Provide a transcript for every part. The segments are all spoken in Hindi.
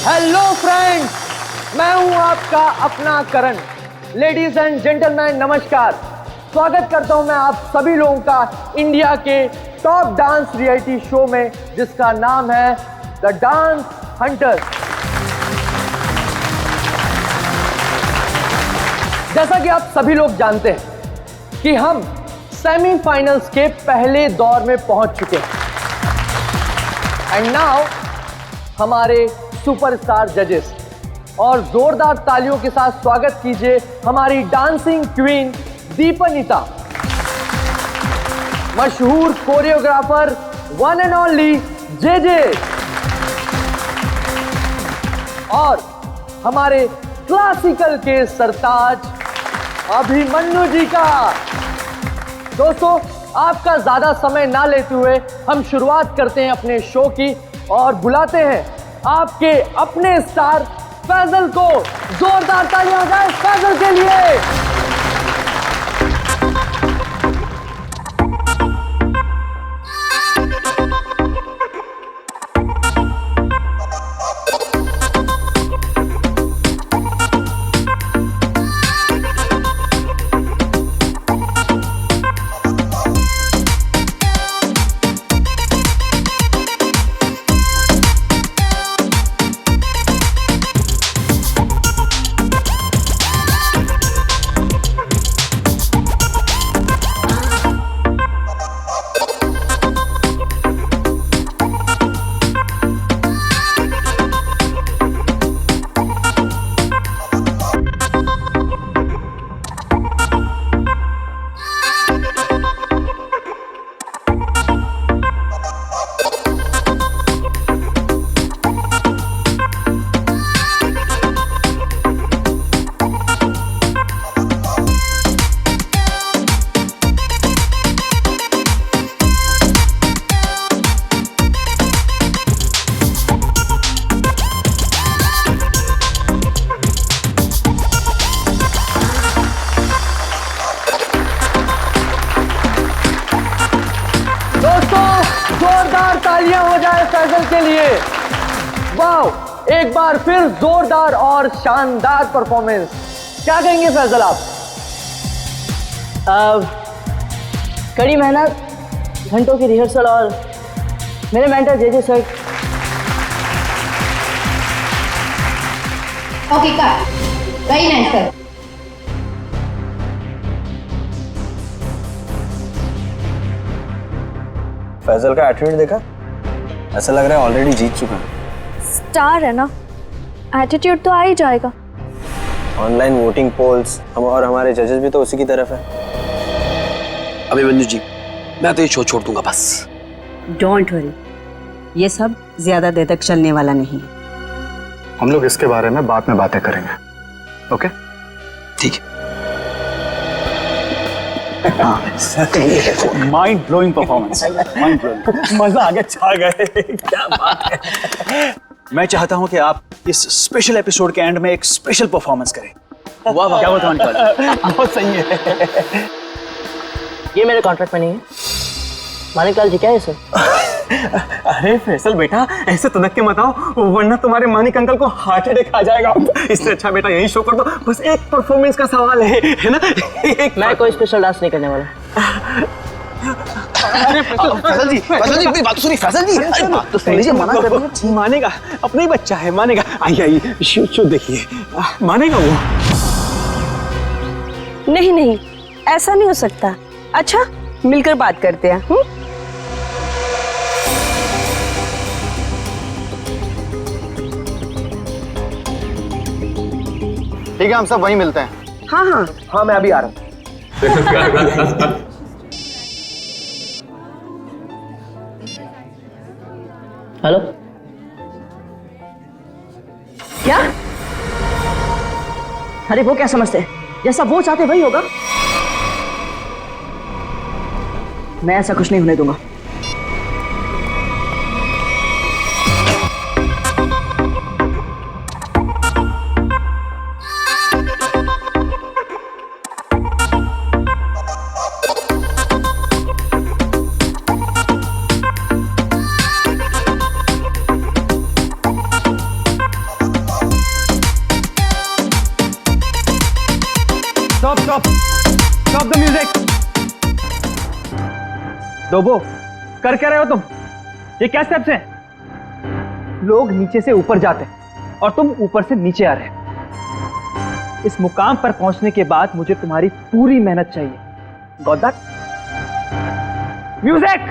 हेलो फ्रेंड्स, मैं हूं आपका अपना करण। लेडीज एंड जेंटलमैन नमस्कार। स्वागत करता हूं मैं आप सभी लोगों का इंडिया के टॉप डांस रियलिटी शो में, जिसका नाम है द डांस हंटर्स। जैसा कि आप सभी लोग जानते हैं कि हम सेमीफाइनल्स के पहले दौर में पहुंच चुके हैं एंड नाउ हमारे सुपरस्टार जजेस, और जोरदार तालियों के साथ स्वागत कीजिए हमारी डांसिंग क्वीन दीपनिता, मशहूर choreographer one and only JJ, और हमारे क्लासिकल के सरताज अभिमन्यु जी का। दोस्तों, आपका ज्यादा समय ना लेते हुए हम शुरुआत करते हैं अपने शो की और बुलाते हैं आपके अपने स्टार फैजल को। जोरदार तालियां हो जाए फैजल के लिए। जोरदार तालियां हो जाए फैजल के लिए। वाह, एक बार फिर जोरदार और शानदार परफॉर्मेंस। क्या कहेंगे फैजल आप? कड़ी मेहनत, घंटों की रिहर्सल और मेरे mentor JJ sir. Okay cut, very nice sir. Faizal का एटीट्यूड देखा? ऐसा लग रहा है ऑलरेडी जीत चुका है। स्टार है ना, एटीट्यूड तो आ ही जाएगा। ऑनलाइन वोटिंग पोल्स और हमारे जजेस भी तो उसी की तरफ है। अभिमन्यु जी, मैं तो ये शो छोड़ दूंगा बस। डोंट वरी, ये सब ज्यादा देर तक चलने वाला नहीं। हम लोग इसके बारे में बाद में बातें करेंगे, ओके? ठीक है। Mind blowing performance, mind blowing, मजा आ गया, छा गए। क्या बात है। मैं चाहता हूं कि आप इस स्पेशल एपिसोड के एंड में एक स्पेशल परफॉर्मेंस करें। वाह वाह, क्या बताऊं, बहुत सही है। ये मेरे कॉन्ट्रैक्ट में नहीं है। मानिकलाल जी क्या है सर? अरे फैसल बेटा, ऐसे तनक के मत आओ, वरना तुम्हारे मानिक अंकल को हार्ट अटैक आ जाएगा। इससे अच्छा बेटा यही शो कर दो, बस एक परफॉर्मेंस का सवाल है ना? मैं कोई स्पेशल डांस नहीं करने वाला। फैजल जी, मेरी बात तो सुनिए। फैजल जी, अरे बात तो सुन लीजिए। मना कर रहे हैं। मानेगा, अपना ही बच्चा है, मानेगा। आइए आइए, शो देखिए, मानेगा वो। नहीं नहीं, ऐसा नहीं हो सकता। अच्छा, मिलकर बात करते हैं। ठीक है, हम सब वहीं मिलते हैं। हाँ हाँ हाँ, मैं अभी आ रहा हूं। हेलो, क्या? अरे वो क्या समझते हैं? जैसा वो चाहते वही होगा। मैं ऐसा कुछ नहीं होने दूंगा। डोबो, कर क्या रहे हो तुम? ये क्या स्टेप्स हैं? लोग नीचे से ऊपर जाते हैं और तुम ऊपर से नीचे आ रहे हो। इस मुकाम पर पहुंचने के बाद मुझे तुम्हारी पूरी मेहनत चाहिए। Got that? म्यूजिक!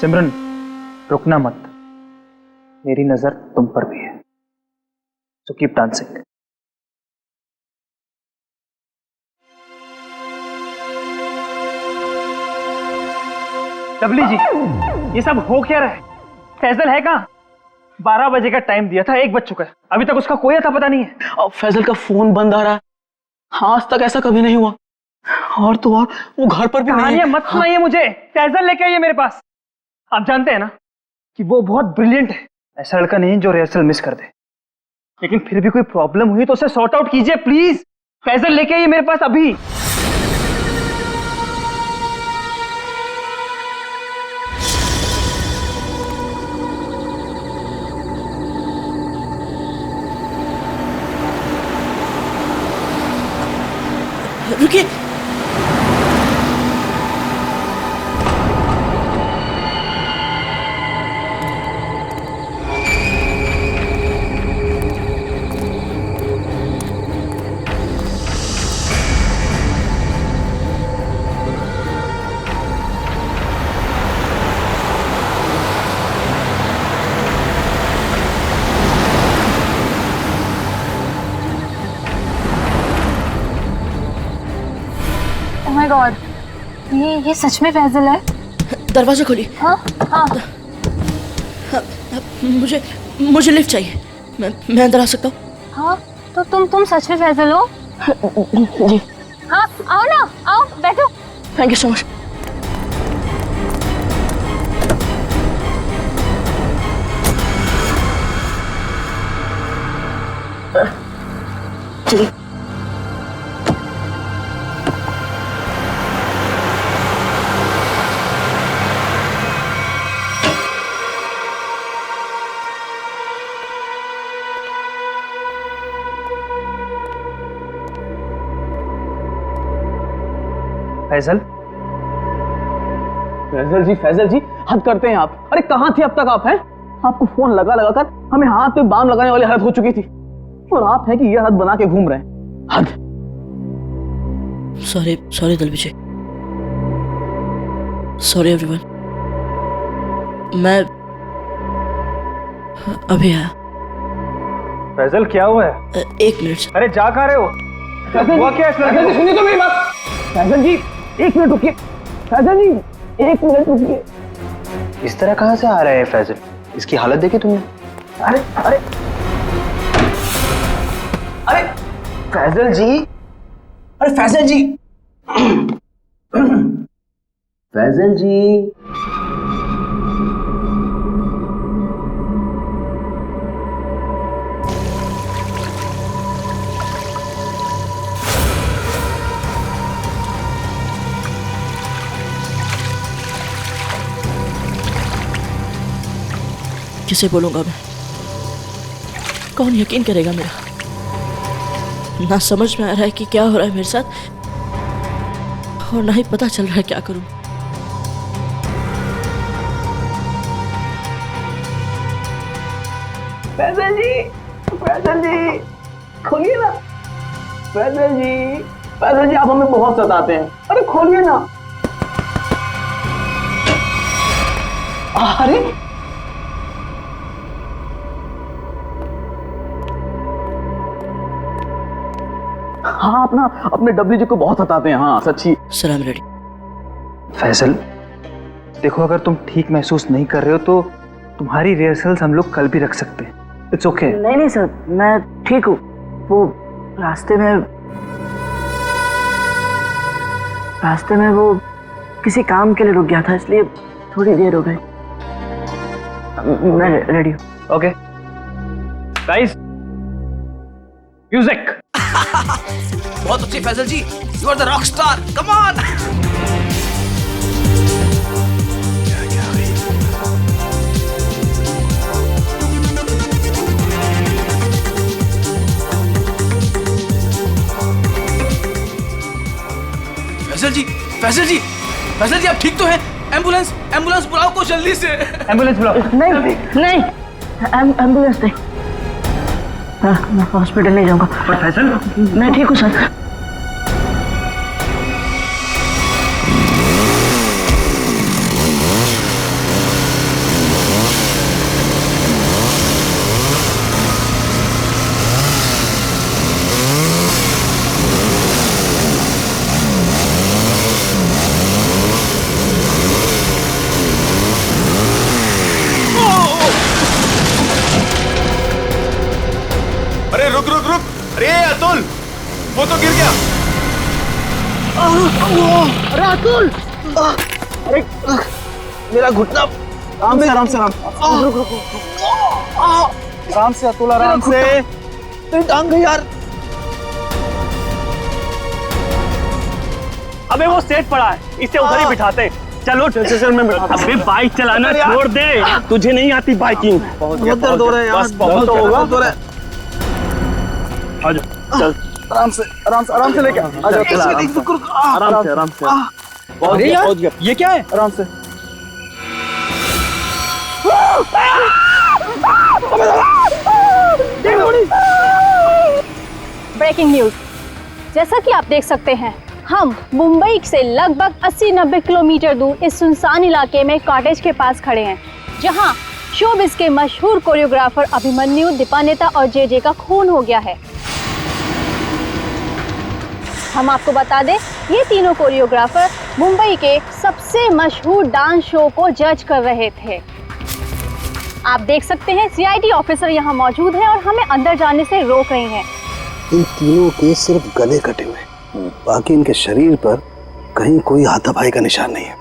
सिमरन, रुकना मत। मेरी नजर तुम पर भी है। So keep dancing. डबली जी, ये सब हो क्या रहा है? फैजल है कहाँ? 12 बजे का टाइम दिया था, 1 बज चुका है। अभी तक उसका कोई अता पता नहीं है। और फैजल का फोन बंद आ रहा है। हाँ, आज तक ऐसा कभी नहीं हुआ। और तो और वो घर पर भी नहीं कहानियां है। मत सुनाइए मुझे। फैजल लेके आइए मेरे पास। आप जानते हैं ना कि वो बहुत ब्रिलियंट है। ऐसा लड़का नहीं जो रिहर्सल मिस कर दे। लेकिन फिर भी कोई प्रॉब्लम हुई तो उसे सॉर्ट आउट कीजिए प्लीज। फैजल लेके आइए मेरे पास अभी। रुकिए। ओह माय गॉड, ये सच में फैजल है? दरवाजा खोलिए। हाँ हाँ। मुझे लिफ्ट चाहिए। मैं अंदर आ सकता हूँ? हाँ तो तुम सच में फैजल हो? जी। हाँ आओ ना, आओ बैठो। Thank you so much. चलिए। फैजल, फैजल जी हद करते हैं आप। अरे कहाँ थे अब तक आप? हैं आपको फोन लगा लगा कर हमें हाथ पे बाम लगाने वाली हालत हो चुकी थी, और आप हैं कि ये हाथ बना के घूम रहे हैं। हद। सॉरी दल विजय। Sorry everyone. मैं अभी आया। फैजल क्या हुआ है? 1 मिनट। अरे जा कहाँ रहे हो? हुआ क्या इस लड़के को? सुनिए तो मेरी बात। फैजल जी 1 मिनट रुकिए। फैजल जी 1 मिनट रुकिए। इस तरह कहाँ से आ रहा है फैजल? इसकी हालत देखी तुमने? अरे अरे अरे फैजल जी, अरे फैजल जी, फैजल जी। किसे बोलूंगा मैं? कौन यकीन करेगा मेरा? ना समझ में आ रहा है कि क्या हो रहा है मेरे साथ, और ना ही पता चल रहा है क्या करूं। फैजल जी खोलिए ना। फैजल जी आप हमें बहुत सताते हैं। अरे खोलिए ना। अरे हाँ, अपने डब्ल्यू जी को बहुत सताते हैं। हाँ सच्ची। सलाम रेडी। फैजल देखो, अगर तुम ठीक महसूस नहीं कर रहे हो तो तुम्हारी रिहर्सल्स हम लोग कल भी रख सकते हैं। It's okay. नहीं सर, मैं ठीक हूँ। वो रास्ते में वो किसी काम के लिए रुक गया था, इसलिए थोड़ी देर हो गई। मैं रेडी हूँ। Okay guys, music. बहुत अच्छी Faisal ji, you are the rock star, come on. Faisal ji, Faisal ji, Faisal ji, आप ठीक तो हैं? एम्बुलेंस, एम्बुलेंस बुलाओ को जल्दी से। एम्बुलेंस बुलाओ। नहीं नहीं, एम्बुलेंस नहीं, मैं हॉस्पिटल नहीं जाऊंगा। पर फैजल, मैं ठीक हूँ सर। अरे रुक रुक रुक, अरे अतुल, वो तो गिर गया। अरे अतुल, अरे मेरा घुटना। आराम से आराम से आराम। रुक रुक रुक, आराम से अतुल, आराम से। तेरी टांग गई यार। अबे वो सेट पड़ा है, इसे उधर ही बिठाते। चलो चल मैं बिठा। अबे बाइक चलाना छोड़ दे, तुझे नहीं आती बाइकिंग। बहुत दर्द हो रहा है यार, बहुत तो होगा। चल आराम से आराम से आराम से लेके आ जाओ। आराम से आराम से। अरे यार, ये क्या है? आराम से। ब्रेकिंग न्यूज, जैसा कि आप देख सकते हैं, हम मुंबई से लगभग 80-90 किलोमीटर दूर इस सुनसान इलाके में कॉटेज के पास खड़े हैं, जहां शोबिस के मशहूर कोरियोग्राफर अभिमन्यु, दीपानेता और जे का खून हो गया है। हम आपको बता दें, ये तीनों कोरियोग्राफर मुंबई के सबसे मशहूर डांस शो को जज कर रहे थे। आप देख सकते हैं सीआईडी ऑफिसर यहाँ मौजूद हैं और हमें अंदर जाने से रोक रही हैं। इन तीनों के सिर्फ गले कटे हुए, बाकी इनके शरीर पर कहीं कोई हाथापाई का निशान नहीं है।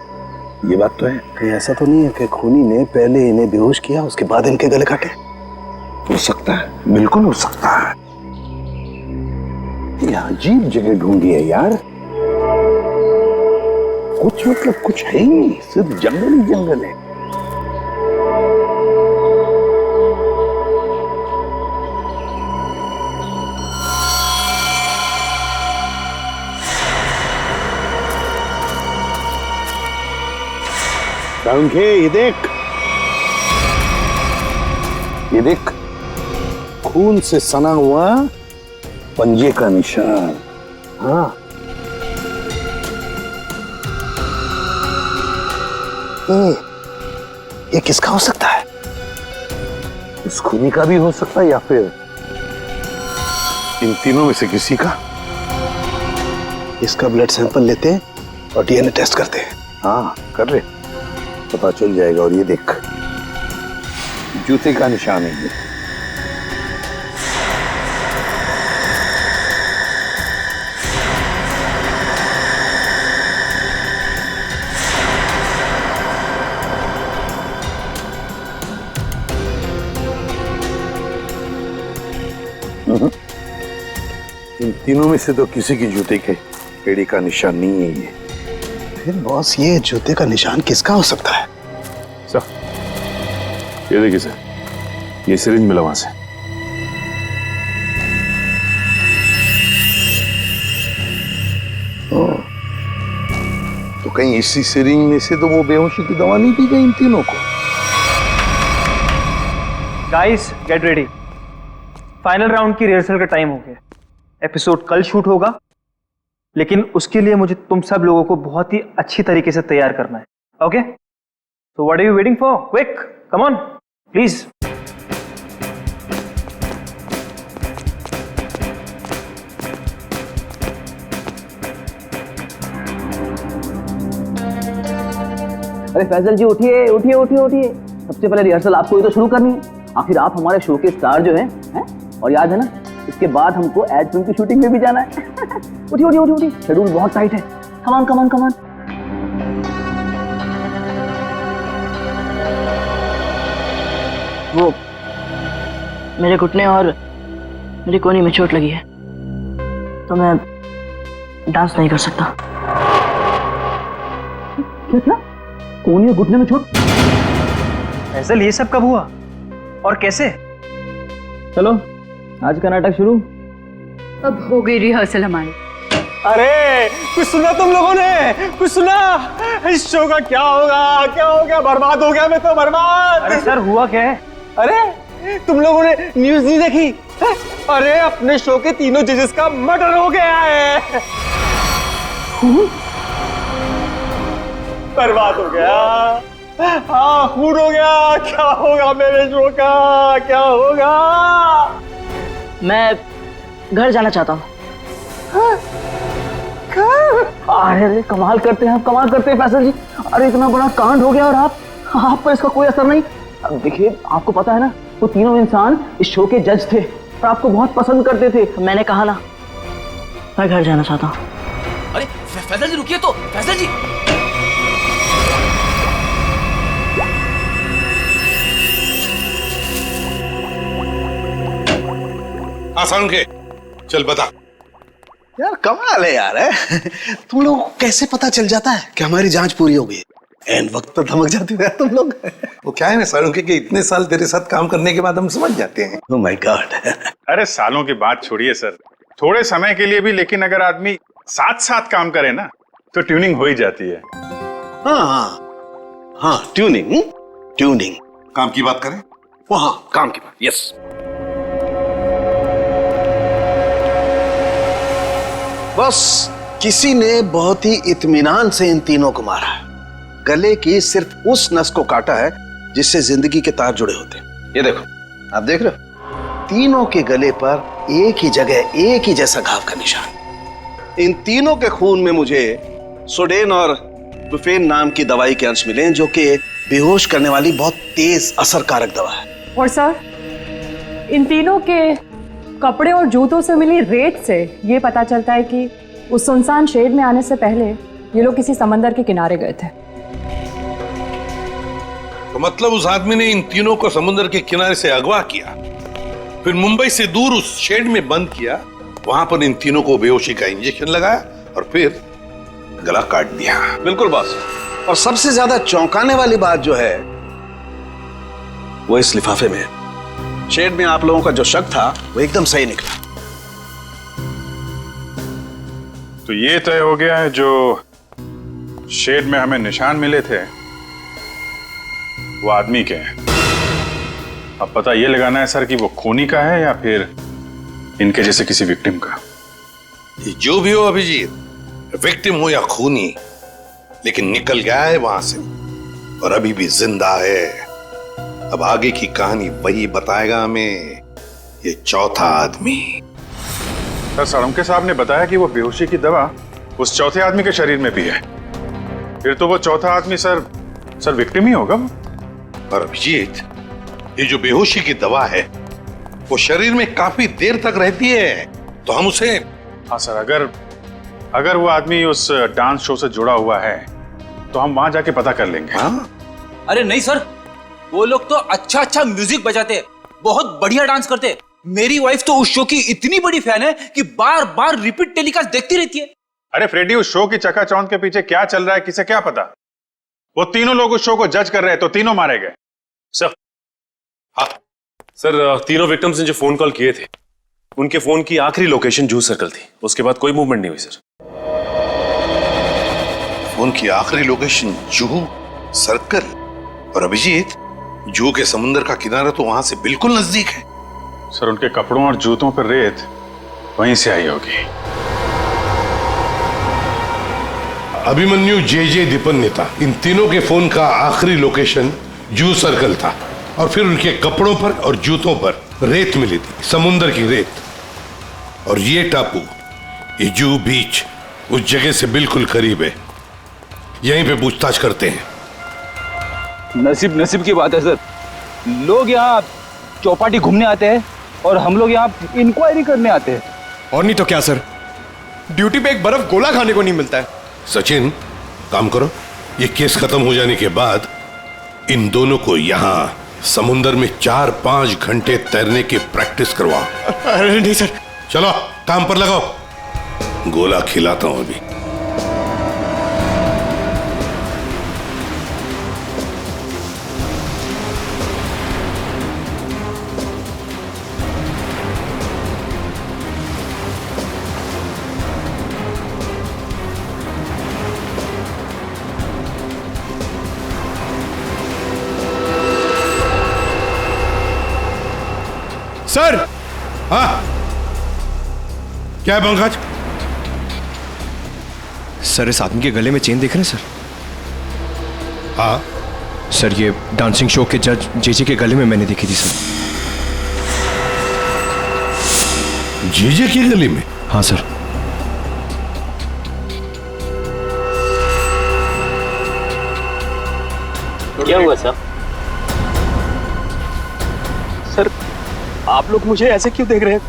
ये बात तो है। कहीं ऐसा तो नहीं है कि खूनी ने पहले इन्हें बेहोश किया, उसके बाद इनके गले काटे? हो सकता है, बिल्कुल हो सकता है। ये अजीब जगह ढूंढी है यार, कुछ मतलब कुछ है ही नहीं, सिर्फ जंगल ही जंगल है। ये देख, खून से सना हुआ पंजे का निशान। हाँ, ये किसका हो सकता है? इस खूनी का भी हो सकता है या फिर इन तीनों में से किसी का। इसका ब्लड सैंपल लेते हैं और डीएनए टेस्ट करते हैं। हाँ कर ले, पता चल जाएगा। और ये देख, जूते का निशान है ये। इन तीनों में से तो किसी की जूते के एड़ी का निशान नहीं है ये। फिर बॉस, ये जूते का निशान किसका हो सकता है? सर, ये देखिए सर, ये सिरिंज मिला वहां से। तो कहीं इसी सिरिंज में से तो वो बेहोशी की दवा नहीं दी गई इन तीनों को? Guys get ready, final round की रिहर्सल का टाइम हो गया। एपिसोड कल शूट होगा, लेकिन उसके लिए मुझे तुम सब लोगों को बहुत ही अच्छी तरीके से तैयार करना है। Okay, so what are you waiting for? Quick, come on, please. अरे फैजल जी, उठिए उठिए उठिए उठिए। सबसे पहले रिहर्सल आपको ही तो शुरू करनी है। आखिर आप हमारे शो के स्टार जो हैं, और याद है ना, इसके बाद हमको एड फिल्म की शूटिंग में भी जाना है। उठिए उठिए उठिए उठिए, शेड्यूल बहुत टाइट है। Come on come on come on. वो मेरे घुटने और मेरी कोहनी में चोट लगी है, तो मैं डांस नहीं कर सकता। क्या? कोहनी और घुटने में चोट? फैसल, ये सब कब हुआ और कैसे? चलो आज का नाटक शुरू। अब हो गई रिहर्सल हमारी। अरे कुछ सुना तुम लोगों ने? कुछ सुना? इस शो का क्या होगा? क्या हो गया? बर्बाद हो गया मैं तो, बर्बाद। अरे सर हुआ क्या है? अरे तुम लोगों ने न्यूज़ नहीं देखी? अरे अपने शो के तीनों जजेस का मर्डर हो गया है। बर्बाद हो गया। हाँ, खून हो गया। क्या होगा मेरे शो का? क्या होगा? मैं घर जाना चाहता हूँ। अरे कमाल करते हैं आप, कमाल करते हैं फैसल जी। अरे इतना बड़ा कांड हो गया और आप पर इसका कोई असर नहीं। अब देखिए, आपको पता है ना, वो तीनों इंसान इस शो के जज थे और आपको बहुत पसंद करते थे। मैंने कहा ना, मैं घर जाना चाहता हूँ। अरे फैसल जी रुकिए तो, फैसल जी। आसान के चल बता। यार कमाल है यार, है? तुम लोग को कैसे पता चल जाता है कि हमारी जांच पूरी हो गई? एंड वक्त पर धमक जाते हो यार तुम लोग। वो क्या है ना सालुंखे के इतने साल तेरे साथ काम करने के बाद हम समझ जाते हैं। Oh my God. अरे सालों की बात छोड़िए सर, थोड़े समय के लिए भी, लेकिन अगर आदमी साथ साथ काम करे ना तो ट्यूनिंग हो ही जाती है। हाँ ट्यूनिंग। काम की बात करें? वो हाँ, काम की बात। यस। बस किसी ने बहुत ही इत्मीनान से इन तीनों को मारा है। गले की सिर्फ उस नस को काटा है जिससे जिंदगी के तार जुड़े होते हैं। ये देखो, आप देख रहे हो, तीनों के गले पर एक ही जगह एक ही जैसा घाव का निशान। इन तीनों के खून में मुझे सोडेन और बुफेन नाम की दवाई के अंश मिले, जो कि बेहोश करने वाली बहुत तेज असरकारक दवा है। और सर, इन तीनों के कपड़े और जूतों से मिली रेत से ये पता चलता है कि उस सुनसान शेड में आने से पहले ये लोग किसी समंदर के किनारे गए थे। तो मतलब उस आदमी ने इन तीनों को समुद्र के किनारे से अगवा किया, फिर मुंबई से दूर उस शेड में बंद किया, वहां पर इन तीनों को बेहोशी का इंजेक्शन लगाया और फिर गला काट दिया। बिल्कुल बॉस। और सबसे ज्यादा चौंकाने वाली बात जो है वो इस लिफाफे में है। शेड में आप लोगों का जो शक था वो एकदम सही निकला। तो ये तय हो गया है, जो शेड में हमें निशान मिले थे वो आदमी के हैं। अब पता ये लगाना है सर कि वो खूनी का है या फिर इनके जैसे किसी विक्टिम का। जो भी हो अभिजीत, विक्टिम हो या खूनी, लेकिन निकल गया है वहां से और अभी भी जिंदा है। अब आगे की कहानी वही बताएगा हमें, ये चौथा आदमी। सर सालुंखे साहब ने बताया कि वो बेहोशी की दवा उस चौथे आदमी के शरीर में भी है। फिर तो वो चौथा आदमी सर विक्टिम ही होगा। और अभिजीत, ये जो बेहोशी की दवा है वो शरीर में काफी देर तक रहती है, तो हम उसे। हाँ सर, अगर वो आदमी उस डांस शो से जुड़ा हुआ है तो हम वहां जाके पता कर लेंगे। हाँ? अरे नहीं सर, वो लोग तो अच्छा म्यूजिक बजाते, बहुत बढ़िया डांस करते। मेरी वाइफ तो उस शो की इतनी बड़ी फैन है कि बार बार रिपीट टेलीकास्ट देखती रहती है। अरे फ्रेडी, उस शो की चकाचौंध के पीछे क्या चल रहा है किसे क्या पता। वो तीनों लोग उस शो को जज कर रहे हैं तो तीनों मारे गए। सर, हाँ सर, तीनों विक्टिम्स ने जो फोन कॉल किए थे उनके फोन की आखिरी लोकेशन जूह सर्कल थी। उसके बाद कोई मूवमेंट नहीं हुई सर। फोन की आखिरी लोकेशन जूह सर्कल? और अभिजीत, जूह के समुद्र का किनारा तो वहां से बिल्कुल नजदीक है। सर उनके कपड़ों और जूतों पर रेत वहीं से आई होगी। अभिमन्यु जे दीपन्नेता, इन तीनों के फोन का आखिरी लोकेशन जूह सर्कल था और फिर उनके कपड़ों पर और जूतों पर रेत मिली थी, समुद्र की रेत। और ये टापू, ये जूह बीच, उस जगह से बिल्कुल करीब है। यहीं पे पूछताछ करते हैं। नसीब की बात है सर, लोग यहाँ चौपाटी घूमने आते हैं और हम लोग यहाँ इंक्वायरी करने आते हैं। और नहीं तो क्या सर, ड्यूटी पे एक बर्फ गोला खाने को नहीं मिलता है। सचिन, काम करो, ये केस खत्म हो जाने के बाद इन दोनों को यहाँ समुंदर में 4-5 घंटे तैरने की प्रैक्टिस करवा। अरे नहीं सर। चलो काम पर लगाओ, गोला खिलाता हूं अभी। सर। हाँ क्या है पंकज? सर इस आदमी के गले में चेन देख रहे हैं सर? हाँ सर ये डांसिंग शो के जज जेजे के गले में मैंने देखी थी सर। जेजे के गले में? हाँ सर। क्या हुआ सर? सर आप लोग मुझे ऐसे क्यों देख रहे हैं?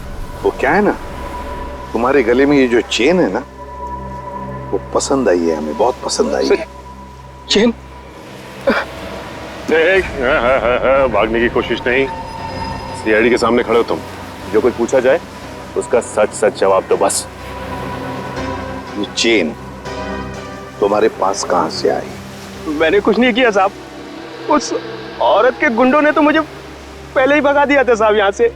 वो क्या है ना, तुम्हारे गले में ये जो चेन है ना, वो पसंद आई है हमें, बहुत पसंद आई है। चेन? भागने की कोशिश नहीं, सीआईडी के सामने खड़े हो तुम, जो कुछ पूछा जाए उसका सच सच जवाब दो बस। ये चेन तुम्हारे पास कहां से आई? मैंने कुछ नहीं किया साहब, उस औरत के गुंडों ने तो मुझे पहले ही भगा दिया था साहब यहाँ से।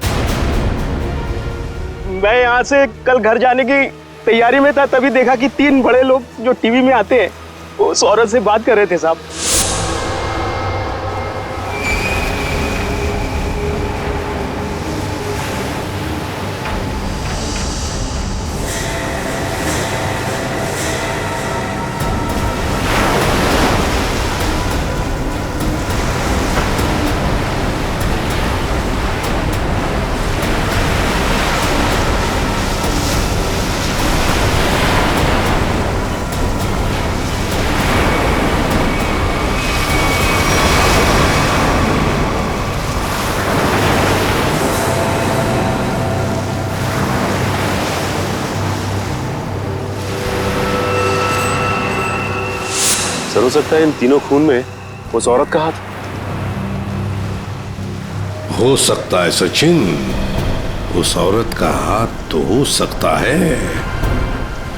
मैं यहाँ से कल घर जाने की तैयारी में था, तभी देखा कि 3 बड़े लोग जो टीवी में आते हैं उस औरत से बात कर रहे थे साहब। सर हो सकता है इन तीनों खून में उस औरत का हाथ? हो सकता है सचिन, उस औरत का हाथ तो हो सकता है,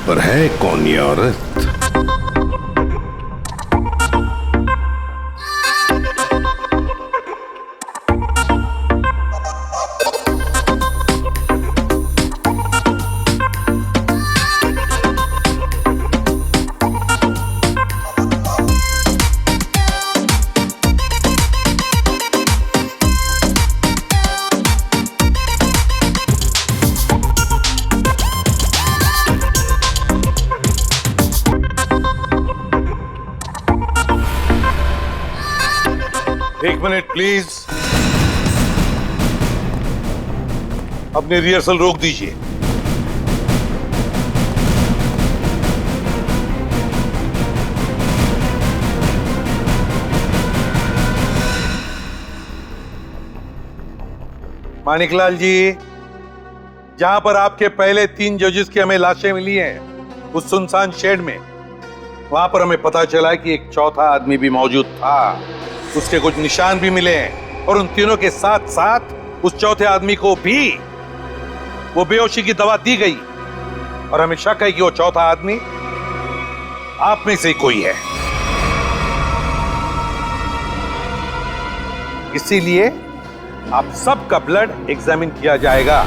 पर है कौन ये औरत? एक मिनट प्लीज, अपनी रिहर्सल रोक दीजिए। मानिकलाल जी, जहां पर आपके पहले 3 जजेस की हमें लाशें मिली हैं, उस सुनसान शेड में, वहां पर हमें पता चला कि एक चौथा आदमी भी मौजूद था। उसके कुछ निशान भी मिले हैं और उन तीनों के साथ साथ उस चौथे आदमी को भी वो बेहोशी की दवा दी गई और हमें शक है कि वो चौथा आदमी आप में से कोई है। इसीलिए आप सबका ब्लड एग्जामिन किया जाएगा,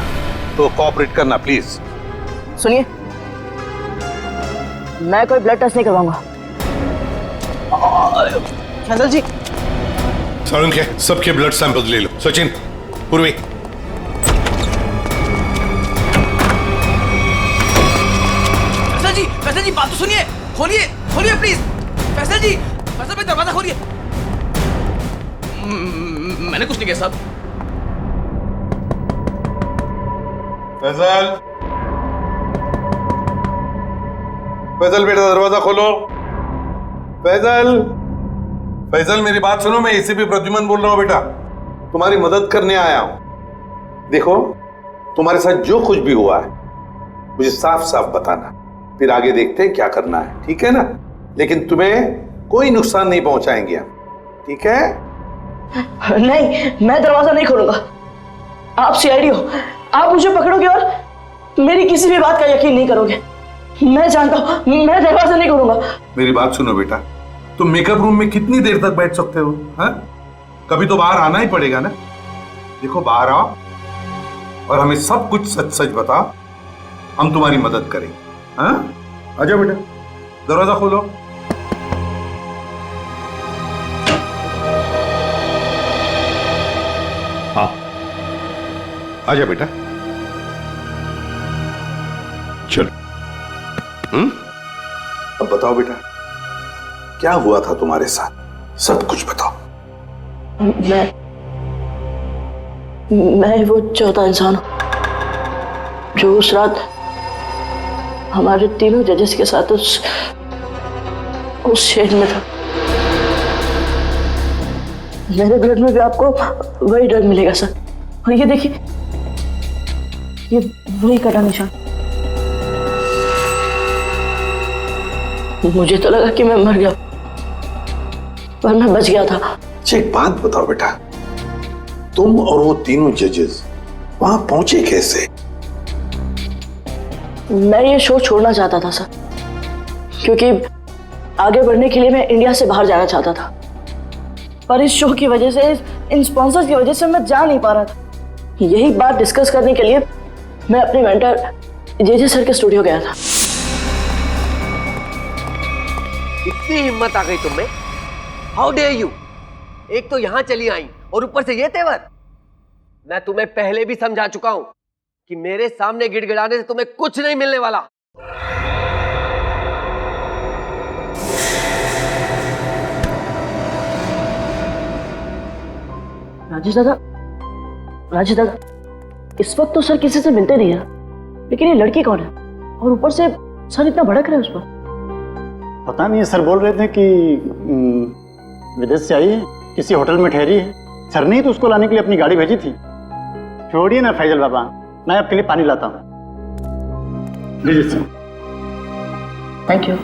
तो कोऑपरेट करना प्लीज। सुनिए, मैं कोई ब्लड टेस्ट नहीं करवाऊंगा। फैसल जी, सर उनके सबके ब्लड सैंपल ले लो। सचिन, पूर्वी। फैसल जी बात तो सुनिए, खोलिए खोलिए प्लीज। फैसल जी, फैसल भाई दरवाजा खोलिए। मैंने कुछ नहीं किया साहब। फैसल, फैसल बेटा दरवाजा खोलो। फैसल, फैसल मेरी बात सुनो, मैं एसीपी प्रद्युमन बोल रहा हूं बेटा, तुम्हारी मदद करने आया हूं। देखो, तुम्हारे साथ जो कुछ भी हुआ है मुझे साफ साफ बताना, फिर आगे देखते हैं क्या करना है, ठीक है ना? लेकिन तुम्हें कोई नुकसान नहीं पहुंचाएंगे हम, ठीक है? नहीं, मैं दरवाजा नहीं खोलूंगा। आप सीआईडी हो, आप मुझे पकड़ोगे और मेरी किसी भी बात का यकीन नहीं करोगे। मैं जानता हूं, मैं दरवाजा नहीं खोलूंगा। मेरी बात सुनो बेटा, तुम मेकअप रूम में कितनी देर तक बैठ सकते हो? हाँ? कभी तो बाहर आना ही पड़ेगा ना। देखो, बाहर आओ और हमें सब कुछ सच सच बताओ, हम तुम्हारी मदद करेंगे। हाँ, आ जाओ बेटा, दरवाजा खोलो। हाँ, आ जाओ बेटा, चलो। अब बताओ बेटा, क्या हुआ था तुम्हारे साथ? सब कुछ बताओ। मैं वो चौथा इंसान हूं जो उस रात हमारे तीनों जजेस के साथ उस शेड में था। मेरे ब्लड में भी आपको वही ड्रग मिलेगा सर। और ये देखिए, ये वही कटा निशान। मुझे तो लगा कि मैं मर गया, पर मैं बच गया था। अच्छा, एक बात बताओ बेटा, तुम और वो तीनों जजेस वहां पहुंचे कैसे? मैं ये शो छोड़ना चाहता था सर, क्योंकि आगे बढ़ने के लिए मैं इंडिया से बाहर जाना चाहता था। पर इस शो की वजह से, इन स्पॉन्सर्स की वजह से मैं जा नहीं पा रहा था। यही बात डिस्कस करने के लिए मैं अपने मेंटर जेजे सर के स्टूडियो गया था। इतनी हिम्मत आ गई तुम्हें? How dare you! एक तो यहां चली आई और ऊपर से ये तेवर। मैं तुम्हें पहले भी समझा चुका हूं कि मेरे सामने गिड़गिड़ाने से तुम्हें कुछ नहीं मिलने वाला। राजेश दादा, इस वक्त तो सर किसी से मिलते नहीं है, लेकिन ये लड़की कौन है? और ऊपर से सर इतना भड़क रहे हैं उस पर। पता नहीं, सर बोल रहे थे कि विदेश से आई है, किसी होटल में ठहरी है। सर ने तो उसको लाने के लिए अपनी गाड़ी भेजी थी। छोड़िए ना फैजल बाबा, मैं आपके लिए पानी लाता हूँ। लीजिए सर। Thank you.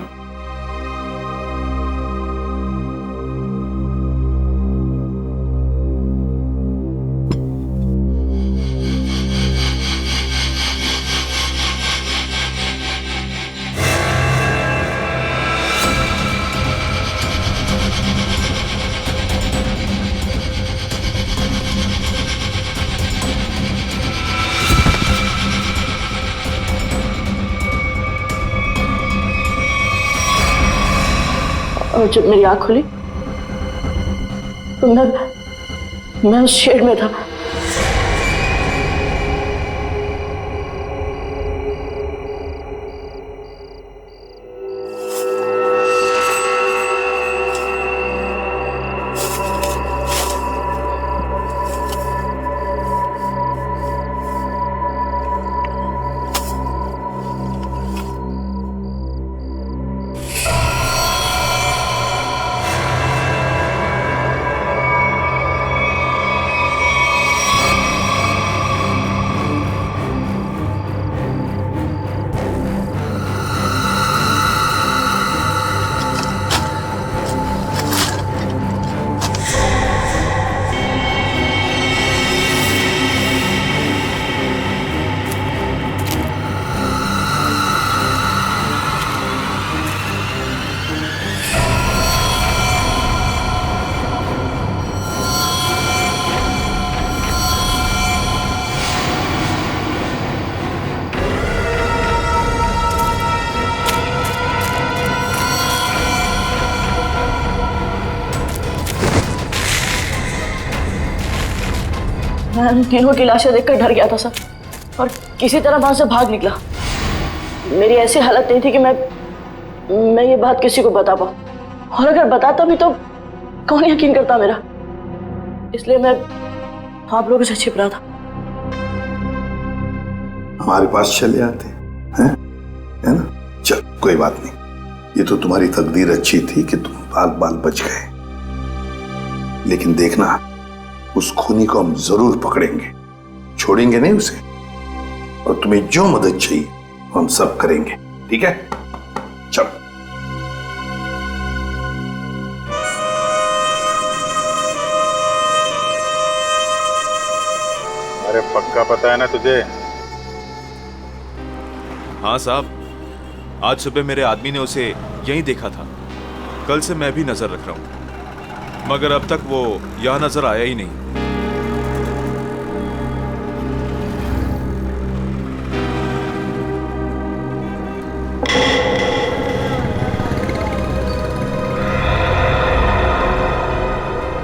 और जब मेरी आंख खुली तो मैं उस शेड में था। मैं उन तीनों की लाशें देखकर डर गया था सर, और किसी तरह वहां से भाग निकला। मेरी ऐसी हालत नहीं थी कि मैं ये बात किसी को बता पाऊं, और अगर बताता भी तो कौन यकीन करता मेरा। इसलिए मैं आप लोगों से छिप रहा था। हमारे पास चले आते हैं, है ना? चल, कोई बात नहीं, ये तो तुम्हारी तकदीर अच्छी थी कि तुम बाल बाल बच गए। लेकिन देखना, उस खूनी को हम जरूर पकड़ेंगे, छोड़ेंगे नहीं उसे। और तुम्हें जो मदद चाहिए हम सब करेंगे, ठीक है? चलो। अरे पक्का पता है ना तुझे? हाँ साहब, आज सुबह मेरे आदमी ने उसे यहीं देखा था। कल से मैं भी नजर रख रहा हूँ, मगर अब तक वो यहाँ नजर आया ही नहीं।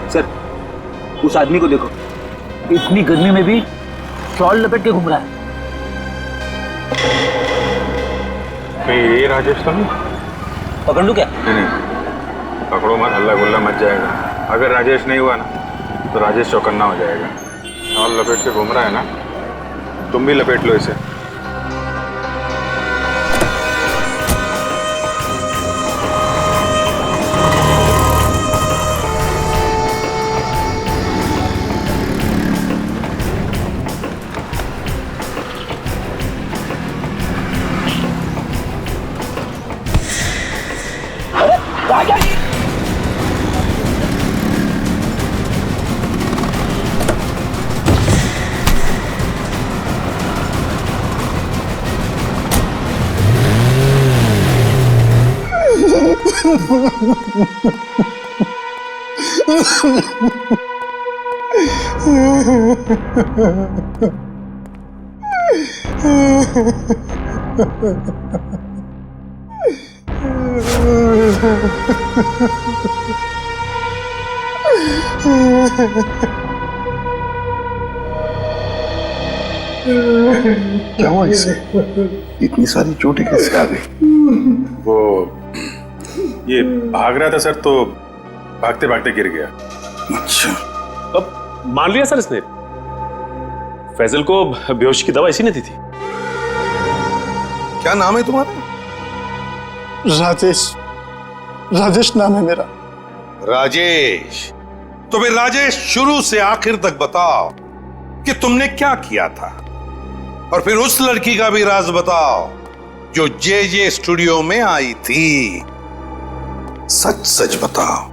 सर, उस आदमी को देखो, इतनी गर्मी में भी शॉल लपेट के घूम रहा है। ये राजेश तो नहीं? पकड़ लूं क्या? नहीं, पकड़ो मत, हल्ला गुल्ला मच जाएगा। अगर राजेश नहीं हुआ ना तो राजेश चौकन्ना हो जाएगा। शॉल लपेट के घूम रहा है ना, तुम भी लपेट लो इसे। क्या हुआ इसे? इतनी सारी चोटें कैसे आ गई? वो ये भाग रहा था सर, तो भागते भागते गिर गया। अच्छा, अब मान लिया सर इसने। फैजल को बेहोशी की दवा इसी ने दी थी। क्या नाम है तुम्हारा? राजेश। राजेश नाम है मेरा। राजेश? तो फिर राजेश, शुरू से आखिर तक बताओ कि तुमने क्या किया था, और फिर उस लड़की का भी राज बताओ जो जे स्टूडियो में आई थी। सच सच बताओ।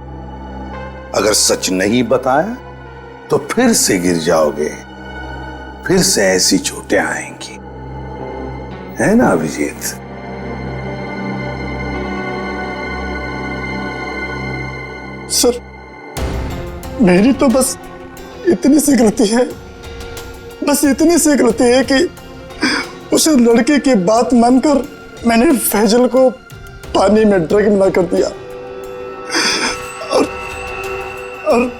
अगर सच नहीं बताया तो फिर से गिर जाओगे, फिर से ऐसी चोटें आएंगी, है ना अभिजीत? सर, मेरी तो बस इतनी सी गलती है, बस इतनी सी गलती है कि उस लड़के की बात मानकर मैंने फैजल को पानी में ड्रग मिला कर दिया, और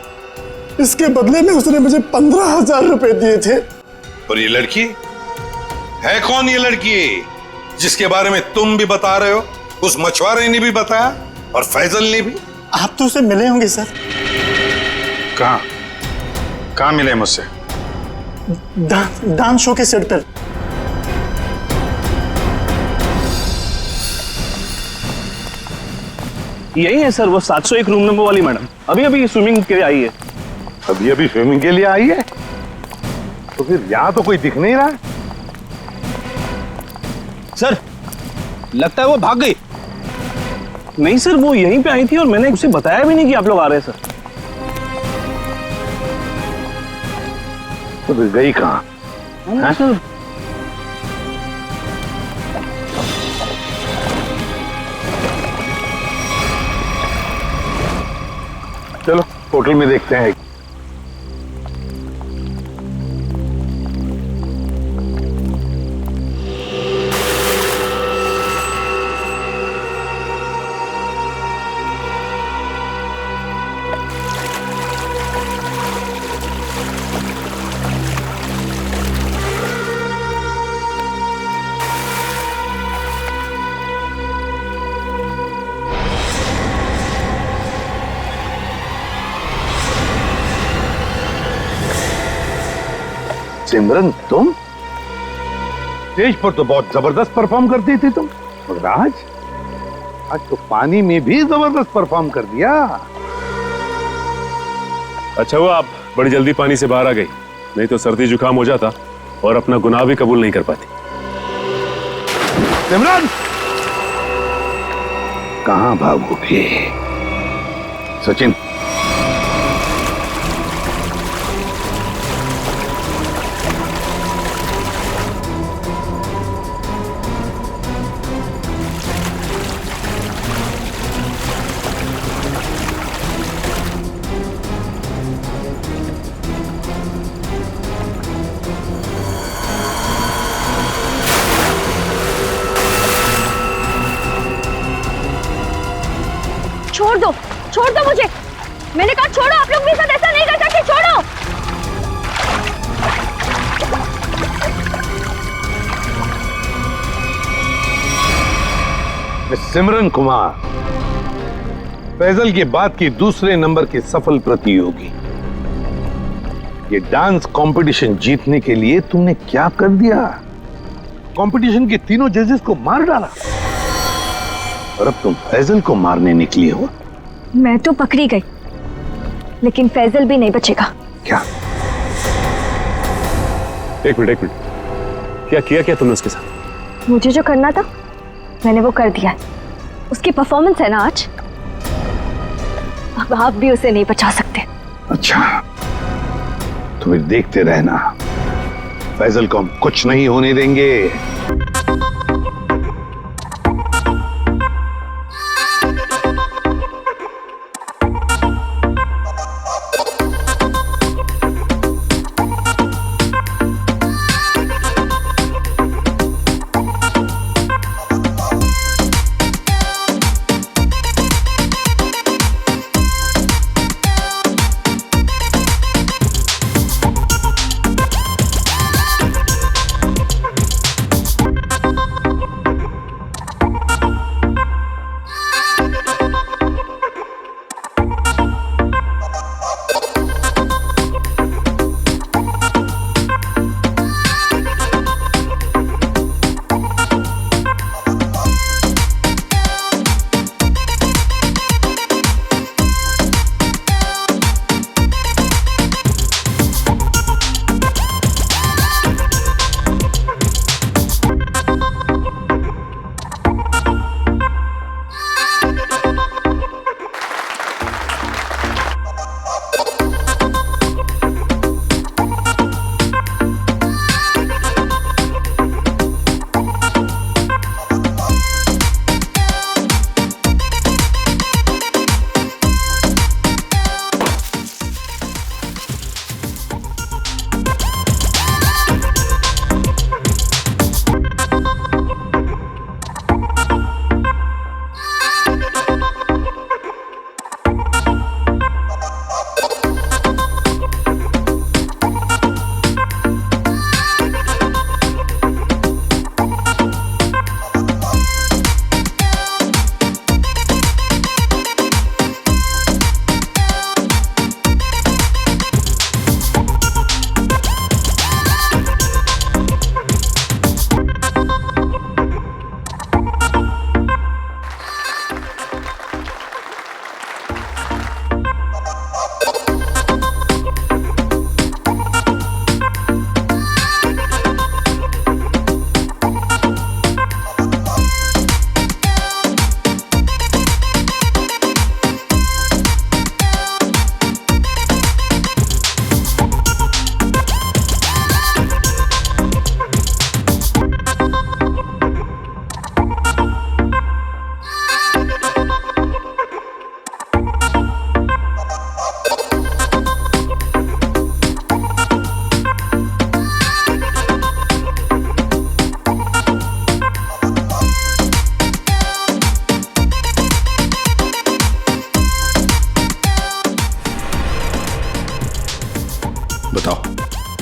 इसके बदले में उसने मुझे 15,000 रुपए दिए थे। और ये लड़की है कौन? ये लड़की जिसके बारे में तुम भी बता रहे हो, उस मछुआरे ने भी बताया और फैजल ने भी। आप तो उसे मिले होंगे सर। कहाँ मिले मुझसे? डांस शो के सेट पर। यही है सर, वो 701 रूम नंबर वाली मैडम। अभी अभी स्विमिंग के लिए आई है। अभी अभी स्विमिंग के लिए आई है? तो फिर यहां तो कोई दिख नहीं रहा। सर, लगता है वो भाग गई। नहीं सर, वो यहीं पे आई थी और मैंने उसे बताया भी नहीं कि आप लोग आ रहे हैं सर। तो फिर गई कहां? सर, चलो होटल में देखते हैं। सिमरन, तुम स्टेज पर तो बहुत जबरदस्त परफॉर्म करती थी तुम, मगर आज तो पानी में भी जबरदस्त परफॉर्म कर दिया। अच्छा हुआ आप बड़ी जल्दी पानी से बाहर आ गई, नहीं तो सर्दी जुकाम हो जाता और अपना गुनाह भी कबूल नहीं कर पाती। सिमरन, कहां भागोगे? सचिन, छोड़ दो मुझे। मैंने कहा छोड़ो, आप लोग मेरे साथ ऐसा नहीं कर सकते, छोड़ो। सिमरन कुमार, फैजल के बाद की दूसरे नंबर की सफल प्रतियोगी। ये डांस कंपटीशन जीतने के लिए तुमने क्या कर दिया? कंपटीशन के तीनों जजेस को मार डाला और अब तुम फैजल को मारने निकली हो। मैं तो पकड़ी गई, लेकिन फैजल भी नहीं बचेगा। क्या? एक मिनट क्या किया तुमने उसके साथ? मुझे जो करना था मैंने वो कर दिया। उसकी परफॉर्मेंस है ना आज, अब आप भी उसे नहीं बचा सकते। अच्छा, तो फिर देखते रहना, फैजल को हम कुछ नहीं होने देंगे।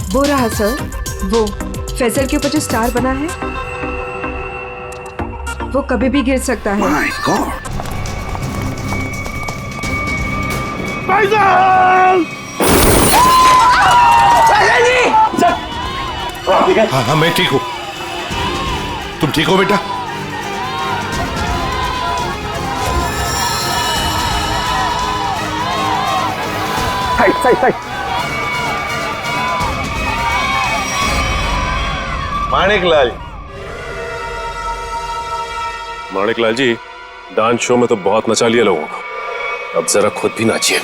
वो रहा सर, वो फैजल के ऊपर जो स्टार बना है वो कभी भी गिर सकता है। My God! हाँ, मैं ठीक हूँ। तुम ठीक हो बेटा? साइड। माणिकलाल जी, डांस शो में तो बहुत नचा लिया लोगों को, अब जरा खुद भी नाचिए।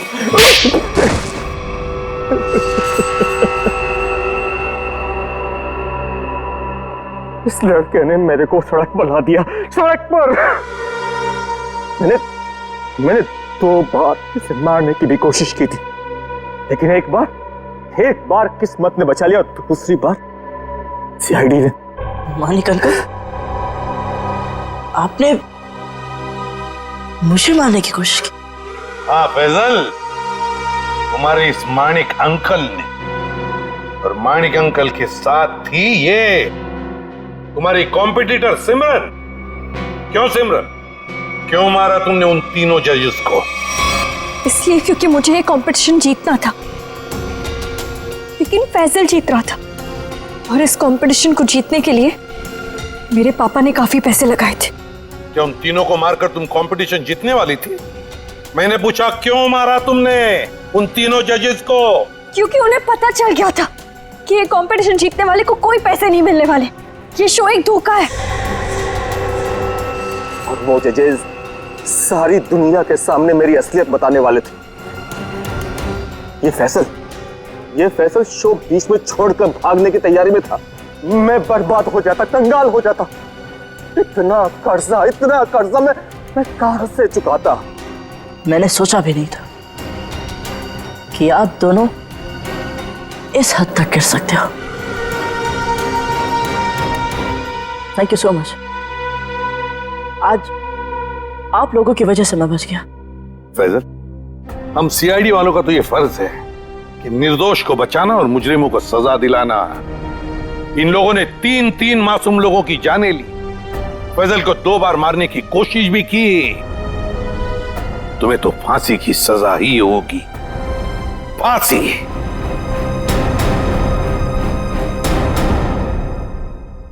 इस लड़के ने मेरे को सड़क पर ला दिया, सड़क पर। मैंने 2 बार इसे मारने की भी कोशिश की थी, लेकिन एक बार किस्मत ने बचा लिया और दूसरी बार सीआईडी ने। मानिक अंकल, आपने मुझे मारने की कोशिश की? हाँ फैजल, तुम्हारे इस माणिक अंकल ने और माणिक अंकल के साथ ही ये तुम्हारी कॉम्पिटिटर सिमरन। क्यों सिमरन, क्यों मारा तुमने उन तीनों जजेस को? इसलिए क्योंकि मुझे ये कंपटीशन जीतना था, लेकिन फैजल जीत रहा था और इस कंपटीशन को जीतने के लिए मेरे पापा ने काफी पैसे लगाए थे। क्या उन तीनों को मारकर तुम कंपटीशन जीतने वाली थी? मैंने पूछा क्यों मारा तुमने उन तीनों जजेस को? क्योंकि उन्हें पता चल गया था कि ये कंपटीशन जीतने वाले को कोई पैसे नहीं मिलने वाले, ये शो एक धोखा है। और वो जजेस सारी दुनिया के सामने मेरी असलियत बताने वाले थे। ये फैसल शो बीच में छोड़कर भागने की तैयारी में था। मैं बर्बाद हो जाता, कंगाल हो जाता। इतना कर्जा मैं कहां से चुकाता? मैंने सोचा भी नहीं था कि आप दोनों इस हद तक गिर सकते हो। Thank you so much. आज आप लोगों की वजह से मैं बच गया। फैजल, हम सीआईडी वालों का तो ये फर्ज है कि निर्दोष को बचाना और मुजरिमों को सजा दिलाना। इन लोगों ने तीन मासूम लोगों की जानें ली, फैजल को 2 बार मारने की कोशिश भी की। तुम्हें तो फांसी की सजा ही होगी, फांसी।